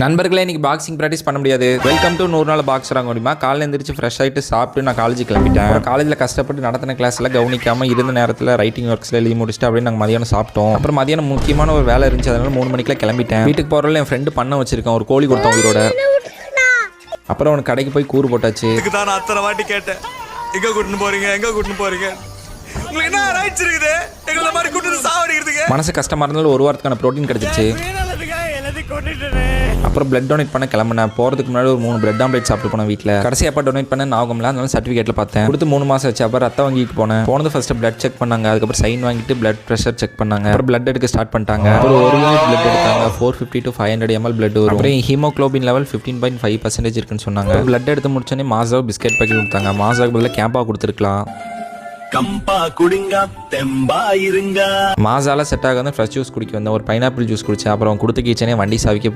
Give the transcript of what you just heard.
நண்பர்களே, இன்னைக்கு boxing practice பண்ண முடியாது. வெல்கம் டு 100 நாள் பாக்ஸர் முடியுமா. காலையில் எழுந்திரிச்சு ஃப்ரெஷ் ஆகிட்டு சாப்பிட்டு நான் காலேஜுக்கு கிளம்பிட்டேன். காலேஜில் கஷ்டப்பட்டு நடத்தின கிளாஸில் கவனிக்காமல் இருந்த நேரத்தில் ரைட்டிங் ஒர்க்ஸில் எழுதி முடிச்சுட்டு அப்படியே நாங்கள் மதியானம் சாப்பிட்டோம். அப்புறம் மதியானம் முக்கியமான ஒரு வேலை இருந்துச்சு, அதனால 3 மணிக்கெலாம் கிளம்பிட்டேன். வீட்டுக்கு போகிறவங்க என் ஃப்ரெண்டு பண்ண வச்சிருக்கேன், ஒரு கோழி கொடுத்தோம் உயிரோட. அப்புறம் அவனுக்கு கடைக்கு போய் கூறு போட்டாச்சு. நான் அத்தனை வாட்டி கேட்டேன், எங்கே கூட்டின்னு போறீங்க, எங்கே கூட்டின்னு போறீங்க, உங்களுக்கு என்ன ரைட்ஸ் இருக்குது எங்களை மாதிரி கூட்டிட்டு சாவடிக்கிறதுக்கு. மனசு கஷ்டமாக இருந்தாலும் ஒரு வாரத்துக்கான ப்ரோட்டீன் கிடச்சிச்சு. அப்புறம் பிளட் டொனேட் பண்ண கிளம்பினேன். போகிறதுக்கு முன்னாடி ஒரு 3 பிரெட் ஆம்லேட் சாப்பிட்டு போனேன் வீட்டில். கடைசி எப்போ டொனேட் பண்ண நாகம்ல, அதனால சர்டிஃபிகேட்டில் பார்த்தேன். கொடுத்து 3 மாதம் ஆச்சு. அப்புறம் ரத்த வங்கிக்கு போனது ஃபர்ஸ்ட் பிளட் செக் பண்ணாங்க, அதுக்கப்புறம் சைன் வாங்கிட்டு பிளட் ப்ரெஷர் செக் பண்ணாங்க. அப்புறம் பிளட் எடுக்க ஸ்டார்ட் பண்ணிட்டாங்க. அப்புறம் 1 யூனிட் பிளட் எடுத்தாங்க. 450 to 500 ml பிளட் வரும். அப்புறம் ஹீமோக்ளோபின் லெவல் 15.5% இருக்குன்னு சொன்னாங்க. பிளட் எடுத்து முடிச்சோன்னே மாசா பிஸ்கெட் பேக்கெட் கொடுத்தாங்க. மாசாவுக்கு பதிலாக கேம்பா கொடுத்துருக்கலாம். கம்பா குடிங்க, தெம்பா இருங்க. மாசால செட் ஆகாது. ஃப்ரெஷ் ஜூஸ் குடிக்க வந்தேன். ஒரு பைனாப்பிள் ஜூஸ் குடிச்சேன். அப்புறம் கொடுத்து கீச்சனே வண்டி சாவிக்க போட்டு